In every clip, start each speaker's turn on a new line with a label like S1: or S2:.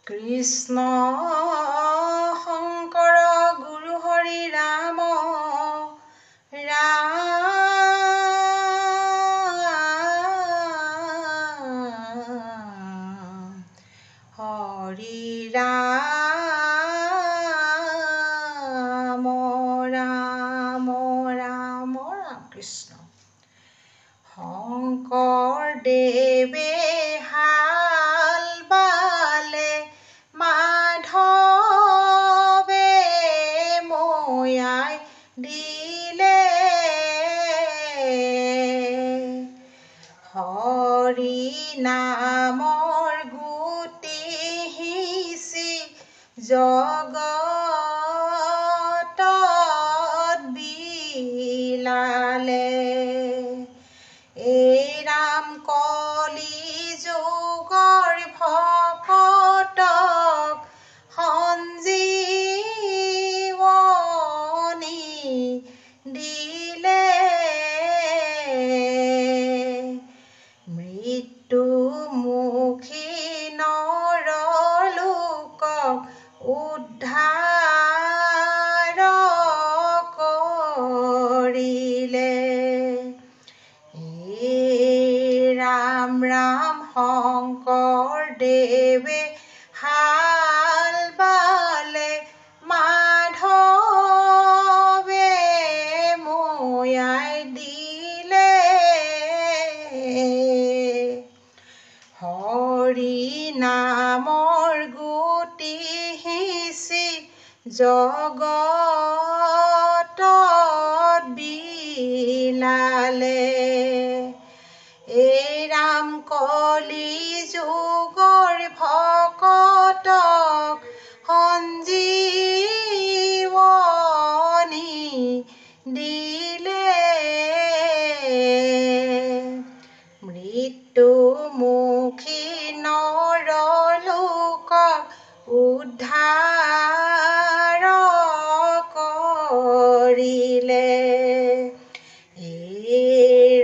S1: কৃষ্ণ শংকৰ গুৰু হৰি ৰাম হৰি ৰাম ৰাম ৰাম ৰাম কৃষ্ণ শংকৰদেৱে হাল বালে মাধৱে ময়াই দিলে হৰি নামৰ গুটি সিঁচি জগতত বিলালে এই ৰাম কলি যুগৰ ভকতক সঞ্জীৱনী দিলে মৃত্যুমুখী নৰলোকক উদ্ধাৰ কৰিলে ৰাম ৰাম শংকৰদেৱে হাল বালে মাধৱে ময়াই দিলে হৰি নামৰ গুটি সিঁচি জগতত বিলালে এই ৰাম কলি যুগৰ ভকতক সঞ্জীৱনী দিলে মৃত্যুমুখী নৰলোকক উদ্ধাৰ কৰিলে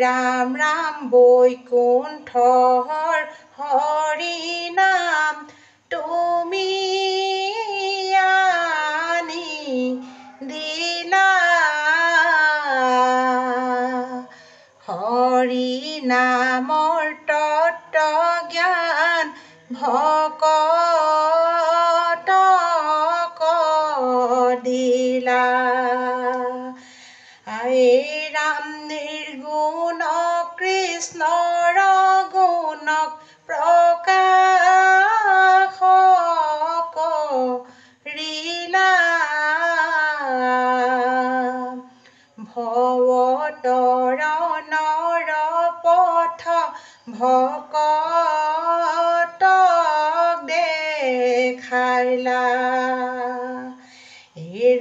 S1: ৰাম ৰাম বৈকুণ্ঠৰ হৰি নাম তুমি আনি দিলা হৰি নামৰ তত্ত্ব জ্ঞান ভকতক দিলা ৰাম নিৰ্গুণ কৃষ্ণৰ গুণক প্ৰকাশ কৰিলা ভৱতৰণৰ পথ ভকতক দেখাইলা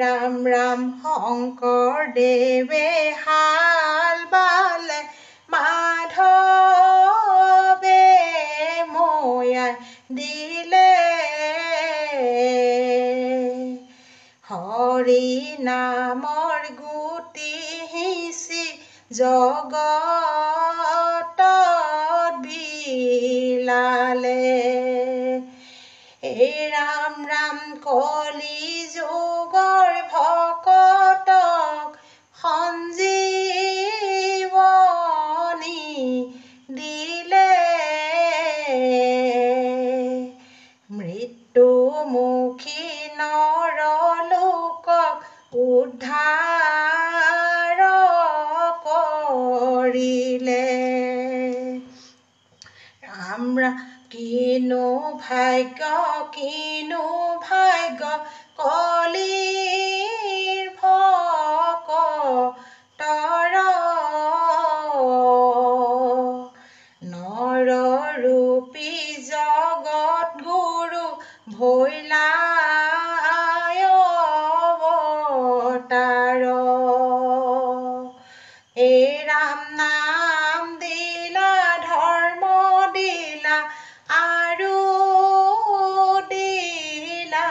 S1: ৰাম ৰাম শংকৰদেৱে হাল বালে মাধৱে ময়াই দিলে হৰি নামৰ গুটি সিঁচি জগতত বিলালে ৰাম ৰাম কলি যুগৰ ভকতক সঞ্জীৱনী দিলে মৃত্যুমুখী নৰলোকক উদ্ধাৰ কৰিলে ৰাম ৰাম কিনো ভাগ্য কলিৰ ভকতৰ নৰৰূপী জগত গুৰু ভৈলাই অৱতাৰ ৰাম নাম দিলা ধৰ্ম দিলা আৰু দিলা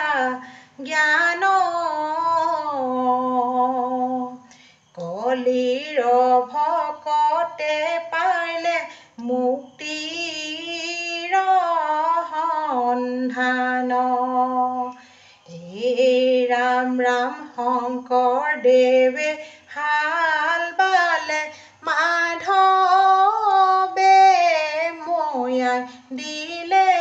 S1: জ্ঞান কলিৰ ভকতে পাইলে মুক্তিৰ সন্ধান জ্ঞান ৰাম ৰাম শংকৰদেৱে হাল বালে মাধৱে ময়াই দিলে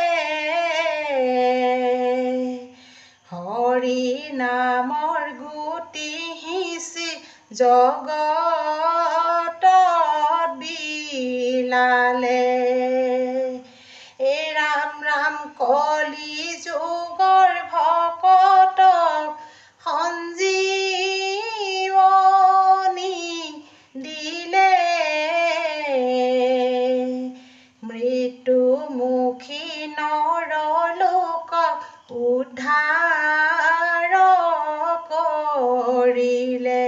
S1: হৰি নামৰ গুটি সিঁচি জগতত বিলালে ৰাম ৰাম কলি যুগৰ ভকতক সঞ্জীৱনী দিলে মৃত্যুমুখী নৰলোকক উদ্ধাৰ কৰিলে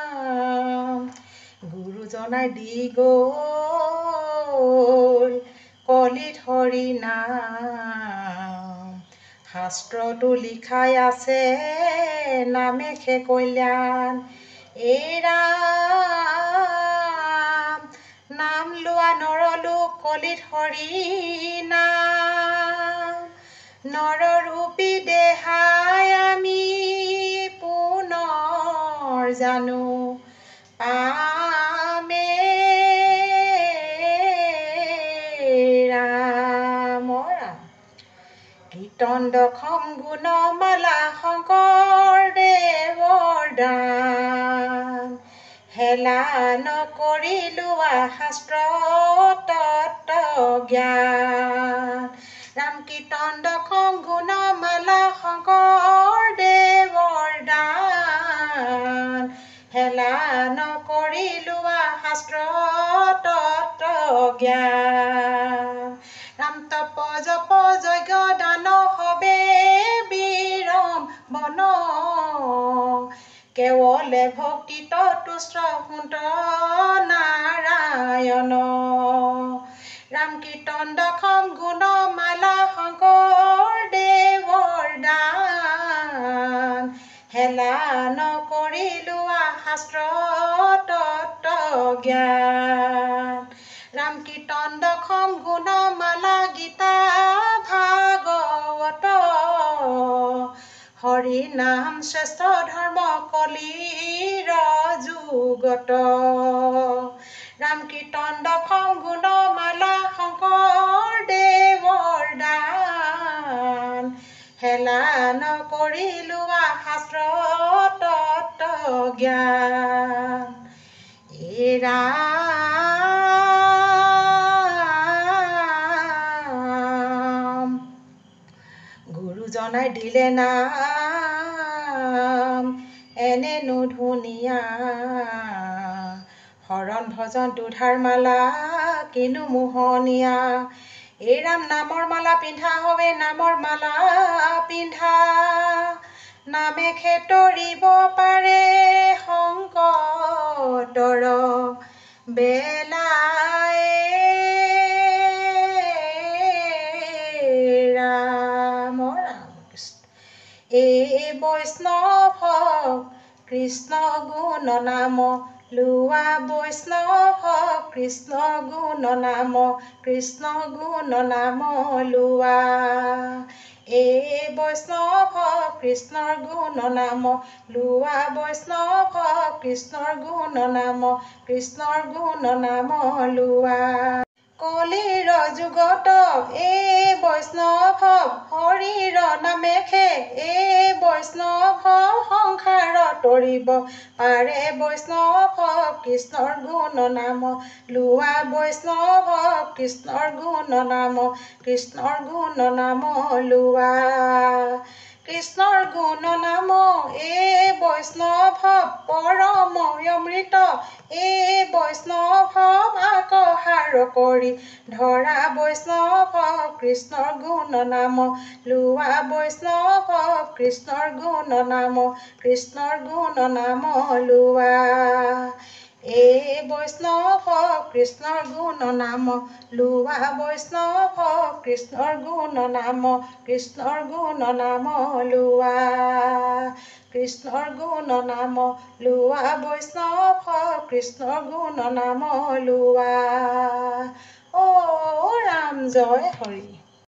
S1: ৰাম গুৰুজনাই দি গ'ল কলিত হৰি নাম শাস্ত্ৰটো লিখাই আছে নামেশে কল্যাণ ৰাম নাম লোৱা নৰলোক কলিত হৰি নাম নৰৰূপী দেহাই আমি পুনৰ জানো পামে ৰাম কীৰ্তন দশম গুণমালা শংকৰদেৱৰ দান হেলা নকৰি লোৱা শাস্ত্ৰ তত্ত্ব জ্ঞান ৰাম কীৰ্তন দশম গুণমালা শংকৰদেৱৰ দান হেলা নকৰি লোৱা শাস্ত্ৰ তত্ত্ব জ্ঞান ৰাম তপ জপ যজ্ঞ দান হবে বিৰম বন কেৱলে ভক্তিত তুষ্ট সুন্ত নাৰায়ণ ৰাম কীৰ্তন দশম গুণমালা শংকৰদেৱৰ দান হেলা নকৰি লোৱা শাস্ত্ৰ তত্ত্ব জ্ঞান ৰাম কীৰ্তন দশম গুণমালা গীতা ভাগৱত হৰি নাম শ্ৰেষ্ঠ ধৰ্ম কলিৰ যুগত ৰাম কীৰ্তন দশম গুণমালা শংকৰদেৱৰ দান হেলা নকৰি লোৱা শাস্ত্ৰ তত্ত্ব জ্ঞান ৰাম গুৰুজনাই দিলে নাম এনেনো ধুনীয়া শৰণ ভজন দুধাৰ মালা কিনো মোহনীয়া ৰাম নামৰ মালা পিন্ধা হবে নামৰ মালা পিন্ধা নামেশে তৰিব পাৰে সংকটৰ বেলাই ৰাম বৈষ্ণৱ কৃষ্ণ গুণ নাম লোৱা বৈষ্ণৱ কৃষ্ণ গুণ নাম লোৱা বৈষ্ণৱ কৃষ্ণৰ গুণ নাম লোৱা বৈষ্ণৱ কৃষ্ণৰ গুণ নাম লোৱা কলিৰ যুগত বৈষ্ণৱ হৰিৰ নামেশে বৈষ্ণৱ সংসাৰ তৰিব পাৰে বৈষ্ণৱ কৃষ্ণৰ গুণ নাম লোৱা বৈষ্ণৱ কৃষ্ণৰ গুণ নাম লোৱা কৃষ্ণৰ গুণ নাম বৈষ্ণৱ পৰম অমৃত বৈষ্ণৱ আকহাৰ কৰি ধৰা বৈষ্ণৱ কৃষ্ণৰ গুণ নাম লোৱা বৈষ্ণৱ কৃষ্ণৰ গুণ নাম লোৱা বৈষ্ণৱ কৃষ্ণৰ গুণ নাম লোৱা বৈষ্ণৱ কৃষ্ণৰ গুণ নাম লোৱা কৃষ্ণৰ গুণ নাম লোৱা বৈষ্ণৱ কৃষ্ণৰ গুণ নাম লোৱা। অ ৰাম জয় হৰি।